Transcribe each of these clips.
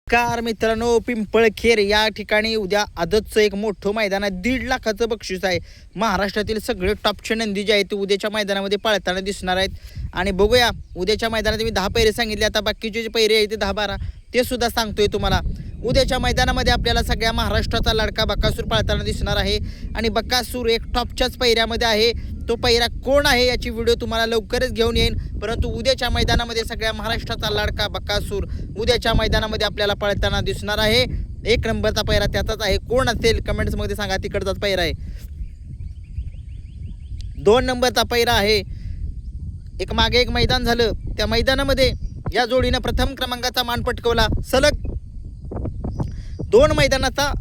Car मित्रांनो, पिंपळखेर या ठिकाणी उद्या आदतचं एक मोठं मैदान आहे. 1.5 लाखाचं बक्षीस आहे. महाराष्ट्रातील सगळे टॉपचे नंदी जे आहेत ते उद्याच्या मैदानामध्ये पाळताना दिसणार आहेत. आणि बघूया, उद्याच्या मैदानात मी 10 पैरे सांगितले, आता बाकीचे जे पैरे आहेत ते 10-12 ते सुद्धा सांगतोय तुम्हाला. उद्याच्या मैदानामध्ये आपल्याला सगळ्या महाराष्ट्राचा लाडका बकासूर पाळताना दिसणार आहे. आणि बकासूर एक टॉपच्याच पैऱ्यामध्ये आहे. तो पैरा कोण आहे याची व्हिडिओ तुम्हाला लवकरच घेऊन येईन. परंतु उद्याच्या मैदानामध्ये सगळ्या महाराष्ट्राचा लाडका बकासूर उद्याच्या मैदानामध्ये आपल्याला पळताना दिसणार आहे. 1 नंबरचा पैरा त्याचाच आहे. कोण असेल कमेंट्समध्ये सांगा. तिकडचाच पैरा आहे. 2 नंबरचा पैरा आहे. एक मागे एक मैदान झालं, त्या मैदानामध्ये या जोडीनं प्रथम क्रमांकाचा मान पटकवला. सलग 2 मैदानाचा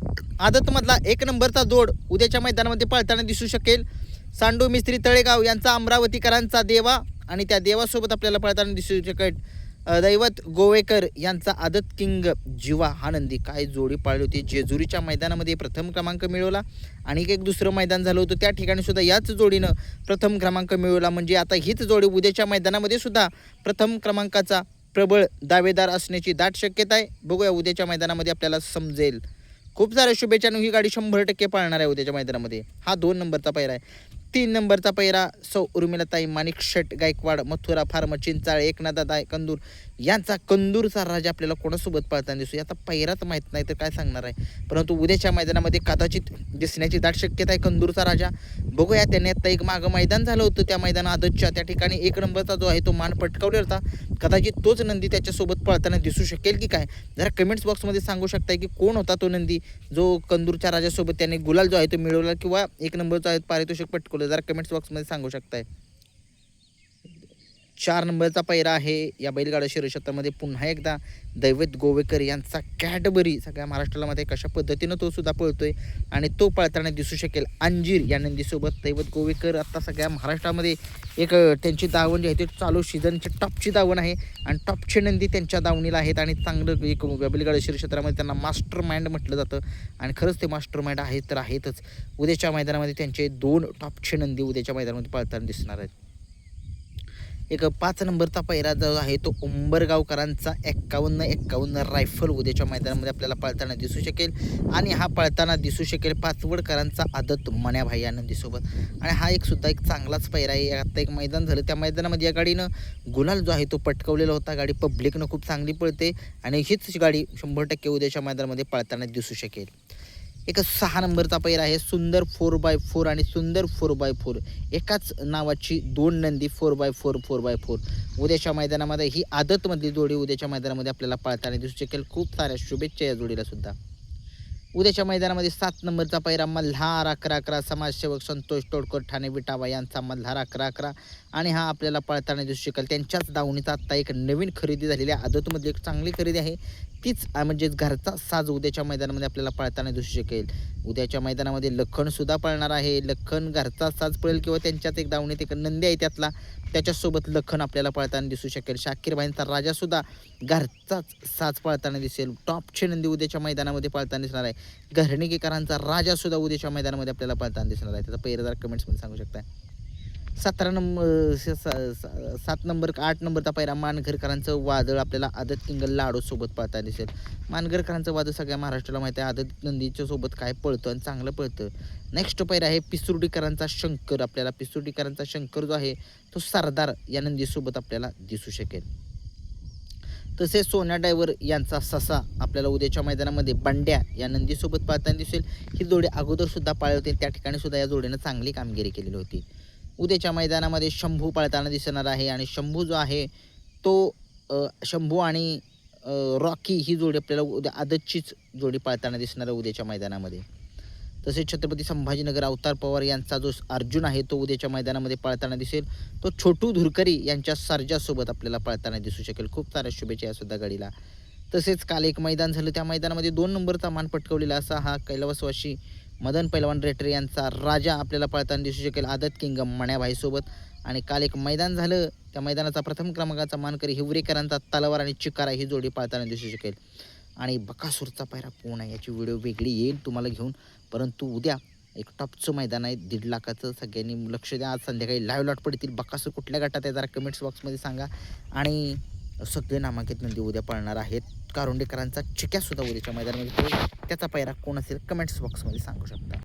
आदतमधला 1 नंबरचा जोड उद्याच्या मैदानामध्ये पळताना दिसू शकेल. सांडू मिस्त्री तळेगाव यांचा अमरावतीकरांचा देवा आणि त्या देवासोबत आपल्याला पळताना दिसू शकेल दैवत गोवेकर यांचा आदत किंग जीवा. हा नंदी काय जोडी पाळली होती. जेजुरीच्या मैदानामध्ये प्रथम क्रमांक मिळवला आणि एक दुसरं मैदान झालं होतं त्या ठिकाणी सुद्धा याच जोडीनं प्रथम क्रमांक मिळवला. म्हणजे आता हीच जोडी उद्याच्या मैदानामध्ये सुद्धा प्रथम क्रमांकाचा प्रबळ दावेदार असण्याची दाट शक्यता आहे. बघूया उद्याच्या मैदानामध्ये आपल्याला समजेल. खूप साऱ्या शुभेच्छांनी ही गाडी 100% पाळणार आहे उद्याच्या मैदानामध्ये. हा 2 नंबरचा पैरा आहे. 3 नंबरचा पैरा सौ उर्मिलाताई माणिक शेट गायकवाड मथुरा फार्म चिंचाळे एकनाथदादा कंदूर यांचा कंदूरचा राजा आपल्याला कोणासोबत पळताना दिसू. आता पैराच माहीत नाही तर काय सांगणार आहे. परंतु उद्याच्या मैदानामध्ये कदाचित दिसण्याची दाट शक्यता आहे कंदूरचा राजा. बघूया, त्याने आता एक मागं मैदान झालं होतं त्या मैदाना आदतच्या, त्या ठिकाणी 1 नंबरचा जो आहे तो मान पटकावलेला होता. कदाचित तोच नंदी त्याच्यासोबत पळताना दिसू शकेल की काय. जरा कमेंट्स बॉक्समध्ये सांगू शकताय की कोण होता तो नंदी जो कंदूरच्या राजासोबत त्याने गुलाल जो आहे तो मिळवला किंवा 1 नंबरचा आहे पारितोषिक पटकवलं. जरा कमेंट्स बॉक्समध्ये सांगू शकताय. 4 नंबरचा पैरा आहे या बैलगाडा शर्यतीमध्ये पुन्हा एकदा दैवत गोवेकर यांचा कॅडबरी. सगळ्या महाराष्ट्राला मध्ये कशा पद्धतीनं तो सुद्धा पळतोय आणि तो पळताना दिसू शकेल. अंजीर या नंदीसोबत दैवत गोवेकर आता सगळ्या महाराष्ट्रामध्ये एक त्यांची दावण जी आहे ती चालू सीझनची टॉपची दावण आहे आणि टॉपचे नंदी त्यांच्या दावणीला आहेत. आणि चांगलं एक बैलगाडा शर्यतीमध्ये त्यांना मास्टर माइंड म्हटलं जातं आणि खरंच ते मास्टर माइंड आहेत तर आहेतच. उद्याच्या मैदानामध्ये त्यांचे 2 टॉपचे नंदी उद्याच्या मैदानामध्ये पळताना दिसणार आहेत. एक 5 नंबरचा पैरा जो आहे तो उंबरगावकरांचा 51-51 रायफल उद्याच्या मैदानामध्ये आपल्याला पळताना दिसू शकेल. आणि हा पळताना दिसू शकेल पाचवडकरांचा आदत मण्याभाई या नंदीसोबत. आणि हा एक सुद्धा एक चांगलाच पैरा आहे. आता एक मैदान झालं त्या मैदानामध्ये या गाडीनं गुलाल जो आहे तो पटकवलेला होता. गाडी पब्लिकनं खूप चांगली पळते आणि हीच गाडी 100% उद्याच्या मैदानामध्ये पळताना दिसू शकेल. एक 6 नंबरचा पैरा आहे. सुंदर 4x4 आणि सुंदर 4x4 एकाच नावाची 2 नंदी 4x4 4x4 उद्याच्या मैदानामध्ये ही आदतमधली जोडी उद्याच्या मैदानामध्ये आपल्याला पळताना दिसू शकेल. खूप साऱ्या शुभेच्छा या जोडीला सुद्धा. उद्याच्या मैदानामध्ये 7 नंबरचा पैरा मल्हार 11-11 समाजसेवक संतोष तोडकर ठाणे विटावा यांचा मल्हार 11-11 आणि हा आपल्याला पळताना दिसू शकेल. त्यांच्याच दावणीचा आत्ता एक नवीन खरेदी झालेली आहे. आदतमध्ये एक चांगली खरेदी आहे तीच म्हणजेच घरचा साज उद्याच्या मैदानामध्ये आपल्याला पळताना दिसू शकेल. उद्याच्या मैदानामध्ये लखन सुद्धा पळणार आहे. लखन घरचा साज पळेल किंवा त्यांच्यात एक दावणीत एक नंदी आहे त्यातला त्याच्यासोबत लखन आपल्याला पळताना दिसू शकेल. शाकीरबाईंचा राजासुद्धा घरचाच साज पळताना दिसेल. टॉपचे नंदी उद्याच्या मैदानामध्ये पळताना दिसणार आहे. घरणीकरांचा राजासुद्धा उद्याच्या मैदानामध्ये आपल्याला पळताना दिसणार आहे. त्याचा पहिरेदार कमेंट्समध्ये सांगू शकताय. 7 नंबर 8 नंबरचा पैरा मानघरकरांचं वादळ आपल्याला आदत किंग लाडू सोबत पळताना दिसेल. मानघरकरांचं वादळ सगळ्या महाराष्ट्राला माहिती आहे. आदत नंदीच्या सोबत काय पळतं आणि चांगलं पळतं. नेक्स्ट पैरा आहे पिसुर्डीकरांचा शंकर. आपल्याला पिसुर्डीकरांचा शंकर जो आहे तो सरदार या नंदीसोबत आपल्याला दिसू शकेल. तसेच सोन्या ड्रायव्हर यांचा ससा आपल्याला उद्याच्या मैदानामध्ये बंड्या या नंदीसोबत पळताना दिसेल. ही जोडी अगोदर सुद्धा पाळली होती, त्या ठिकाणी सुद्धा या जोडीनं चांगली कामगिरी केलेली होती. उद्याच्या मैदानामध्ये शंभू पळताना दिसणार आहे आणि शंभू जो आहे तो शंभू आणि रॉकी ही जोडी आपल्याला उद्या आदतचीच जोडी पळताना दिसणार आहे उद्याच्या मैदानामध्ये. तसेच छत्रपती संभाजीनगर अवतार पवार यांचा जो अर्जुन आहे तो उद्याच्या मैदानामध्ये पळताना दिसेल. तो छोटू धुरकरी यांच्या सर्जासोबत आपल्याला पळताना दिसू शकेल. खूप साऱ्या शुभेच्छा यासुद्धा गाडीला. तसेच काल एक मैदान झालं त्या मैदानामध्ये 2 नंबरचा मान पटकवलेला असा हा कैलासवासी मदन पैलवान रेटरे यांचा राजा आपल्याला पळताना दिसू शकेल आदत किंग मण्याभाईसोबत. आणि काल एक मैदान झालं त्या मैदानाचा प्रथम क्रमांकाचा मानकरी हिवरेकरांचा तलवार आणि चिकारा ही जोडी पळताना दिसू शकेल. आणि बकासूरचा पैरा कोण आहे याची व्हिडिओ वेगळी येईल तुम्हाला घेऊन. परंतु उद्या एक टॉपचं मैदान आहे 1.5 लाखाचं. सगळ्यांनी लक्ष द्या. आज संध्याकाळी लाईव्ह लॉट पडतील. बकासूर कुठल्या गटात आहे जरा कमेंट्स बॉक्समध्ये सांगा. आणि सगळे नामांकित नंदी उद्या पळणार आहेत. कारुंडेकरांचा चिक्या सुद्धा उद्याच्या मैदानामध्ये पळेल. त्याचा पायरा कोण असेल कमेंट्स बॉक्समध्ये सांगू शकता.